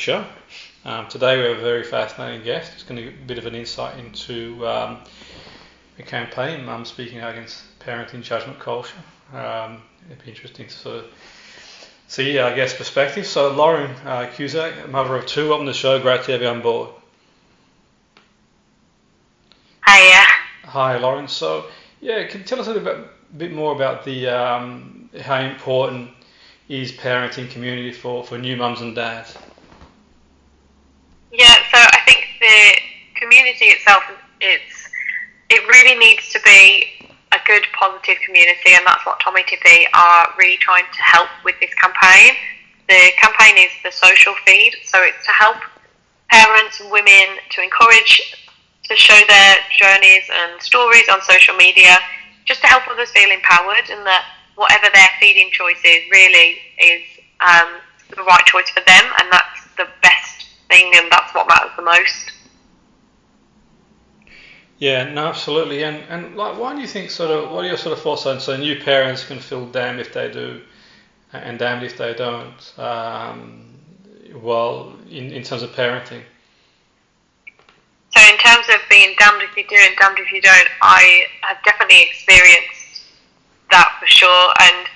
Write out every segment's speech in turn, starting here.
show. Today we have a very fascinating guest. It's going to give a bit of an insight into a campaign, Mum Speaking Out Against Parenting Judgment Culture. It'd be interesting to sort of see our guest's perspective. So Lauren Cusack, mother of two, welcome to the show. Great to have you on board. Hiya. Hi Lauren. So can you tell us a bit more about the how important is parenting community for new mums and dads? Yeah, so I think the community itself, it really needs to be a good, positive community, and that's what Tommy Tippy are really trying to help with this campaign. The campaign is the social feed, so it's to help parents and women to encourage to show their journeys and stories on social media, just to help others feel empowered, and that whatever their feeding choice is really is the right choice for them, and that's the best thing, and that's what matters the most. Yeah, no, absolutely. And like, why do you think what are your sort of thoughts on, so new parents can feel damned if they do and damned if they don't, in terms of parenting? So in terms of being damned if you do and damned if you don't, I have definitely experienced that for sure, and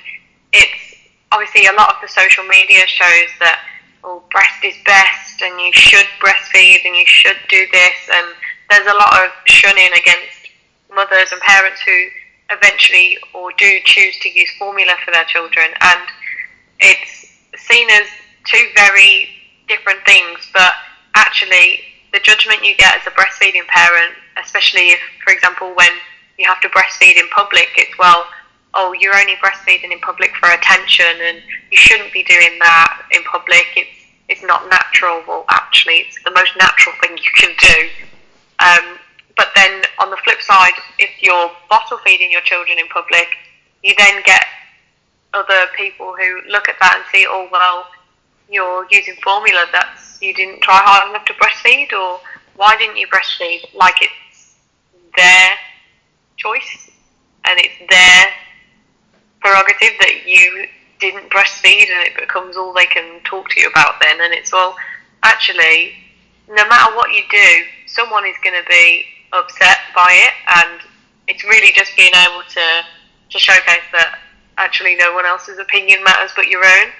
it's obviously a lot of the social media shows that breast is best and you should breastfeed and you should do this, and there's a lot of shunning against mothers and parents who eventually or do choose to use formula for their children, and it's seen as two very different things, but actually the judgment you get as a breastfeeding parent, especially if, for example, when you have to breastfeed in public, it's you're only breastfeeding in public for attention and you shouldn't be doing that in public. It's not natural. Well, actually, it's the most natural thing you can do. But then on the flip side, if you're bottle feeding your children in public, you then get other people who look at that and see, you're using formula, you didn't try hard enough to breastfeed, or why didn't you breastfeed? Like, it's their choice and it's their prerogative that you didn't breastfeed, and it becomes all they can talk to you about then. And it's, actually, no matter what you do, someone is going to be upset by it, and it's really just being able to showcase that actually no one else's opinion matters but your own.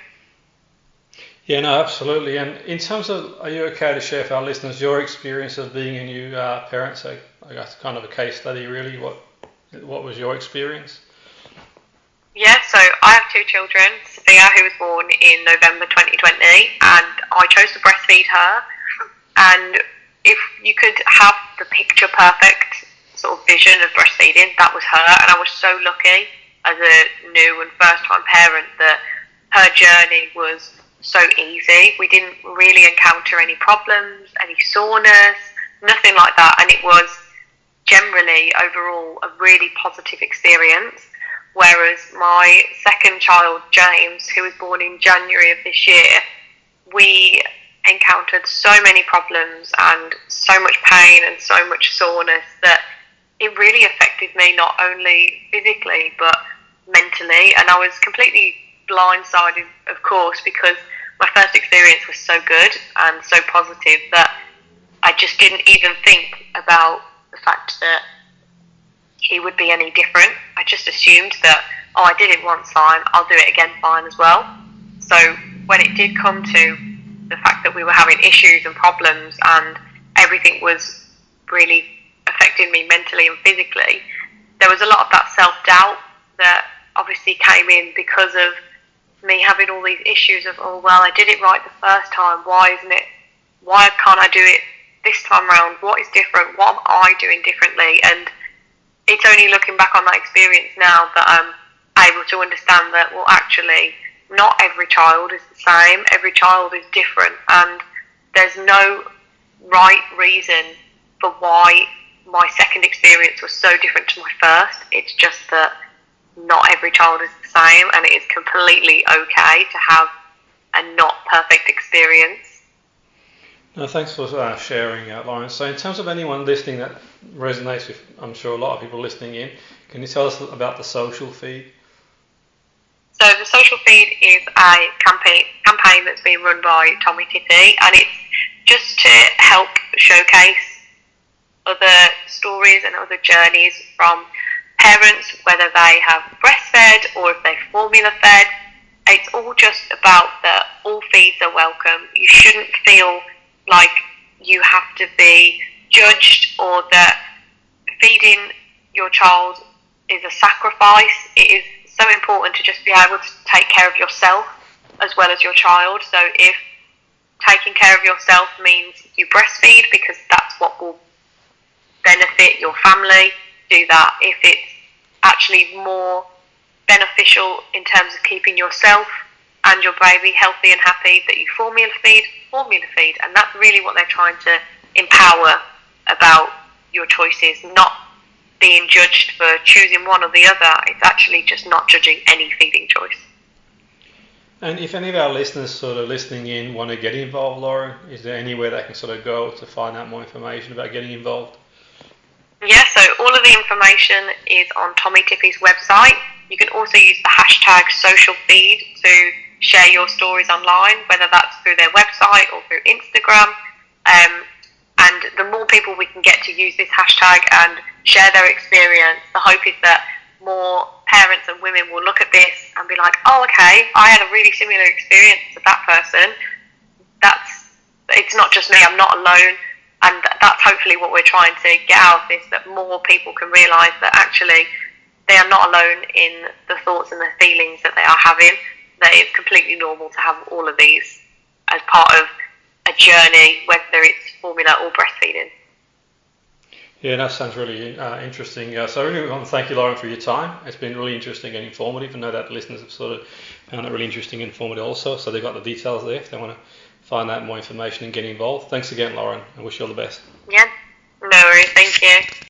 Yeah, no, absolutely. And in terms of, are you okay to share with our listeners your experience of being a new parent? So I guess kind of a case study, really. What was your experience? Yeah, so I have two children, Sophia, who was born in November 2020, and I chose to breastfeed her. And if you could have the picture perfect sort of vision of breastfeeding, that was her. And I was so lucky as a new and first time parent that her journey was so easy. We didn't really encounter any problems, any soreness, nothing like that. And it was generally overall a really positive experience. Whereas my second child, James, who was born in January of this year, we encountered so many problems and so much pain and so much soreness that it really affected me, not only physically but mentally. And I was completely blindsided, of course, because my first experience was so good and so positive that I just didn't even think about the fact that he would be any different. I just assumed that, I did it once fine, I'll do it again fine as well. So when it did come to the fact that we were having issues and problems and everything was really affecting me mentally and physically, there was a lot of that self-doubt that obviously came in because of me having all these issues of, I did it right the first time, why can't I do it this time round? What is different? What am I doing differently? And it's only looking back on that experience now that I'm able to understand that, actually, not every child is the same. Every child is different, and there's no right reason for why my second experience was so different to my first. It's just that not every child is the same, and it is completely okay to have a not perfect experience. No, thanks for sharing, Lauren. So in terms of anyone listening that resonates with, I'm sure, a lot of people listening in, can you tell us about the social feed? So the social feed is a campaign that's been run by Tommy Tippy, and it's just to help showcase other stories and other journeys from parents, whether they have breastfed or if they're formula fed. It's all just about that all feeds are welcome. You shouldn't feel like you have to be judged or that feeding your child is a sacrifice. It is so important to just be able to take care of yourself as well as your child. So if taking care of yourself means you breastfeed because that's what will benefit your family, do that. If it's actually more beneficial in terms of keeping yourself and your baby healthy and happy, that you formula feed. And that's really what they're trying to empower about your choices, not being judged for choosing one or the other. It's actually just not judging any feeding choice. And if any of our listeners sort of listening in want to get involved, Lauren, is there anywhere they can sort of go to find out more information about getting involved? Yeah, so all of the information is on Tommy Tippy's website. You can also use the hashtag #socialfeed to share your stories online, whether that's through their website or through Instagram. And the more people we can get to use this hashtag and share their experience, the hope is that more parents and women will look at this and be like, oh, okay, I had a really similar experience to that person. It's not just me, I'm not alone. And that's hopefully what we're trying to get out of this, that more people can realise that actually they are not alone in the thoughts and the feelings that they are having, that it's completely normal to have all of these as part of a journey, whether it's formula or breastfeeding. Yeah, that sounds really interesting. So I really want to thank you, Lauren, for your time. It's been really interesting and informative. I know that listeners have sort of found it really interesting and informative also, so they've got the details there if they want to find out more information and get involved. Thanks again, Lauren. I wish you all the best. Yeah, no worries. Thank you.